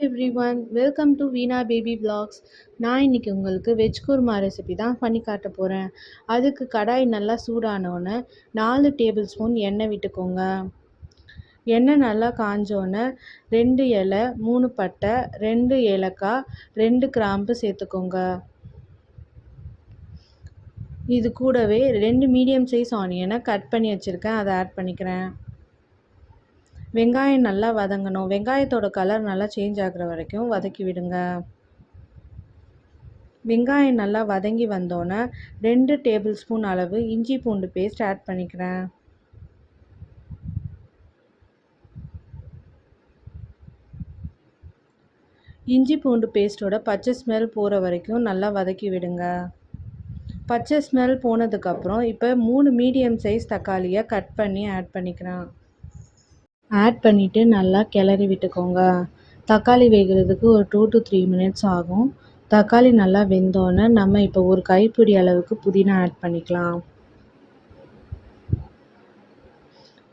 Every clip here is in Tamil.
Everyone welcome to Veena baby vlogs. நான் இன்னைக்கு உங்களுக்கு வெஜ் குருமா ரெசிபி தான் பண்ணி காட்ட போகிறேன். அதுக்கு கடாய் நல்லா சூடானோன்னே 4 டேபிள் ஸ்பூன் எண்ணெய் விட்டுக்கோங்க. எண்ணெய் நல்லா காஞ்சோன்னே 2 இலை, 3 பட்டை, 2 ஏலக்காய், 2 கிராம்பு சேர்த்துக்கோங்க. இது கூடவே 2 மீடியம் சைஸ் ஆனியனை கட் பண்ணி வச்சுருக்கேன், அதை ஆட் பண்ணிக்கிறேன். வெங்காயம் நல்லா வதங்கணும். வெங்காயத்தோட கலர் நல்லா சேஞ்ச் ஆகுற வரைக்கும் வதக்கி விடுங்க. வெங்காயம் நல்லா வதங்கி வந்தோன்னே 2 டேபிள் ஸ்பூன் அளவு இஞ்சி பூண்டு பேஸ்ட் ஆட் பண்ணிக்கிறேன். இஞ்சி பூண்டு பேஸ்ட்டோட பச்சை ஸ்மெல் போகிற வரைக்கும் நல்லா வதக்கி விடுங்க. பச்சை ஸ்மெல் போனதுக்கப்புறம் இப்போ 3 மீடியம் சைஸ் தக்காளியை கட் பண்ணி ஆட் பண்ணிக்கிறேன். ஆட் பண்ணிவிட்டு நல்லா கிளறி விட்டுக்கோங்க. தக்காளி வேகிறதுக்கு ஒரு 2 to 3 மினிட்ஸ் ஆகும். தக்காளி நல்லா வெந்தோன்னே நம்ம இப்போ ஒரு கைப்பிடி அளவுக்கு புதினா ஆட் பண்ணிக்கலாம்.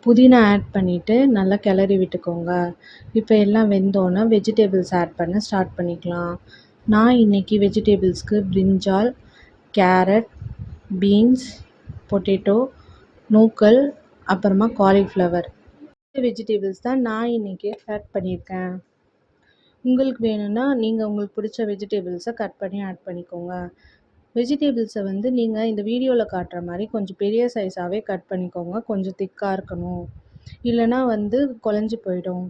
புதினா ஆட் பண்ணிவிட்டு நல்லா கிளறி விட்டுக்கோங்க. இப்போ எல்லாம் வெந்தோன்னே வெஜிடபிள்ஸ் ஆட் பண்ண ஸ்டார்ட் பண்ணிக்கலாம். நான் இன்றைக்கி வெஜிடபிள்ஸ்க்கு பிரிஞ்சால், கேரட், பீன்ஸ், பொட்டேட்டோ, நூக்கல், அப்புறமா காலிஃப்ளவர் வெஜிடபிள்ஸ் தான் நான் இன்றைக்கி ஆட் பண்ணியிருக்கேன். உங்களுக்கு வேணும்னா நீங்கள் உங்களுக்கு பிடிச்ச வெஜிடபிள்ஸை கட் பண்ணி ஆட் பண்ணிக்கோங்க. வெஜிடபிள்ஸை நீங்கள் இந்த வீடியோவில் காட்டுற மாதிரி கொஞ்சம் பெரிய சைஸாகவே கட் பண்ணிக்கோங்க. கொஞ்சம் திக்காக இருக்கணும், இல்லைனா குழஞ்சி போயிடும்.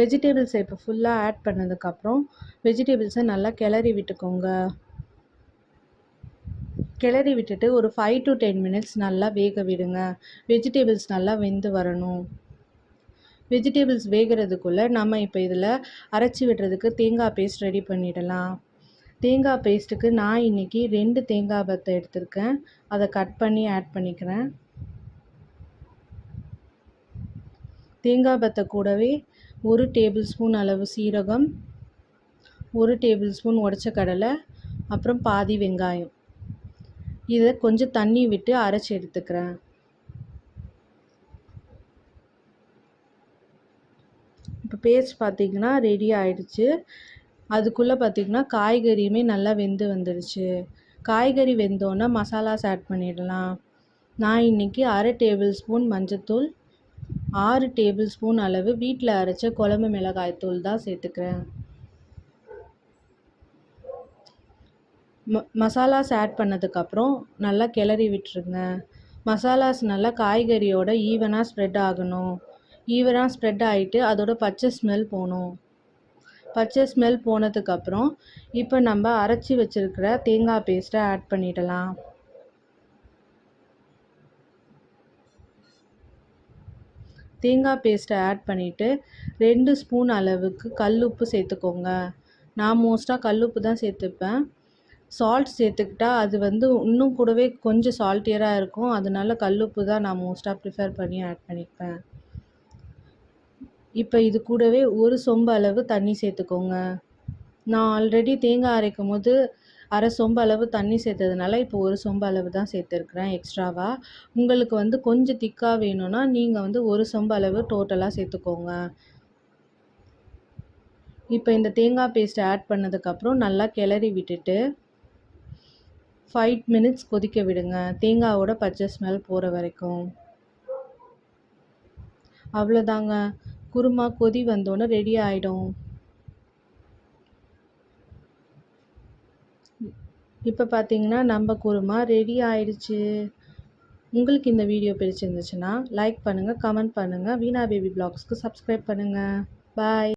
வெஜிடபிள்ஸை இப்போ ஃபுல்லாக ஆட் பண்ணதுக்கப்புறம் வெஜிடபிள்ஸை நல்லா கிளறி விட்டுக்கோங்க. கிளறி விட்டுட்டு ஒரு 5 to 10 மினிட்ஸ் நல்லா வேக விடுங்க. வெஜிடபிள்ஸ் நல்லா வெந்து வரணும். வெஜிடபிள்ஸ் வேகிறதுக்குள்ளே நம்ம இப்போ இதில் அரைச்சி விடுறதுக்கு தேங்காய் பேஸ்ட் ரெடி பண்ணிடலாம். தேங்காய் பேஸ்ட்டுக்கு நான் இன்றைக்கி 2 தேங்காய் பத்தை எடுத்திருக்கேன், அதை கட் பண்ணி ஆட் பண்ணிக்கிறேன். தேங்காய் பத்தை கூடவே 1 டேபிள் ஸ்பூன் அளவு சீரகம், 1 டேபிள் ஸ்பூன் உடைச்ச கடலை, அப்புறம் பாதி வெங்காயம். இதை கொஞ்சம் தண்ணி விட்டு அரைச்சி எடுத்துக்கிறேன். இப்போ பேஸ்ட் பார்த்திங்கன்னா ரெடி ஆகிடுச்சு. அதுக்குள்ளே பார்த்திங்கன்னா காய்கறியுமே நல்லா வெந்து வந்துடுச்சு. காய்கறி வெந்தோன்னே மசாலாஸ் ஆட் பண்ணிடலாம். நான் இன்றைக்கி 1/2 டேபிள் ஸ்பூன் மஞ்சத்தூள், 6 டேபிள் ஸ்பூன் அளவு வீட்டில் அரைச்ச குழம்பு மிளகாய் தூள் தான் சேர்த்துக்கிறேன். மசாலாஸ் ஆட் பண்ணதுக்கப்புறம் நல்லா கிளறி விட்டுருங்க. மசாலாஸ் நல்லா காய்கறியோட ஈவனாக ஸ்ப்ரெட் ஆகணும். ஈவனாக ஸ்ப்ரெட் ஆகிட்டு அதோட பச்சை ஸ்மெல் போகணும். பச்சை ஸ்மெல் போனதுக்கப்புறம் இப்போ நம்ம அரைச்சி வச்சுருக்கிற தேங்காய் பேஸ்ட்டை ஆட் பண்ணிடலாம். தேங்காய் பேஸ்ட்டை ஆட் பண்ணிவிட்டு 2 ஸ்பூன் அளவுக்கு கல்லுப்பு சேர்த்துக்கோங்க. நான் மோஸ்ட்டாக கல்லுப்பு தான் சேர்த்துப்பேன். சால்ட் சேர்த்துக்கிட்டா அது இன்னும் கூடவே கொஞ்சம் சால்ட்டியராக இருக்கும். அதனால கல்லுப்பு தான் நான் மோஸ்ட்டாக ப்ரிஃபர் பண்ணி ஆட் பண்ணிப்பேன். இப்போ இது கூடவே 1 சொம்பு அளவு தண்ணி சேர்த்துக்கோங்க. நான் ஆல்ரெடி தேங்காய் அரைக்கும் போது 1/2 சொம்பு அளவு தண்ணி சேர்த்ததுனால இப்போ 1 சொம்பு அளவு தான் சேர்த்துருக்குறேன் எக்ஸ்ட்ராவாக. உங்களுக்கு கொஞ்சம் திக்காக வேணும்னா நீங்கள் 1 சொம்பு அளவு டோட்டலாக சேர்த்துக்கோங்க. இப்போ இந்த தேங்காய் பேஸ்ட்டை ஆட் பண்ணதுக்கப்புறம் நல்லா கிளறி விட்டுட்டு 5 மினிட்ஸ் கொதிக்க விடுங்க. தேங்காயோட பச்சை ஸ்மெல் போகிற வரைக்கும். அவ்வளோதாங்க, குருமா கொதி வந்தோன்னே ரெடி ஆகிடும். இப்போ பார்த்தீங்கன்னா நம்ம குருமா ரெடி ஆயிடுச்சு. உங்களுக்கு இந்த வீடியோ பிடிச்சிருந்துச்சுன்னா லைக் பண்ணுங்கள், கமெண்ட் பண்ணுங்கள். வீணா பேபி vlogsக்கு சப்ஸ்கிரைப் பண்ணுங்கள். பாய்.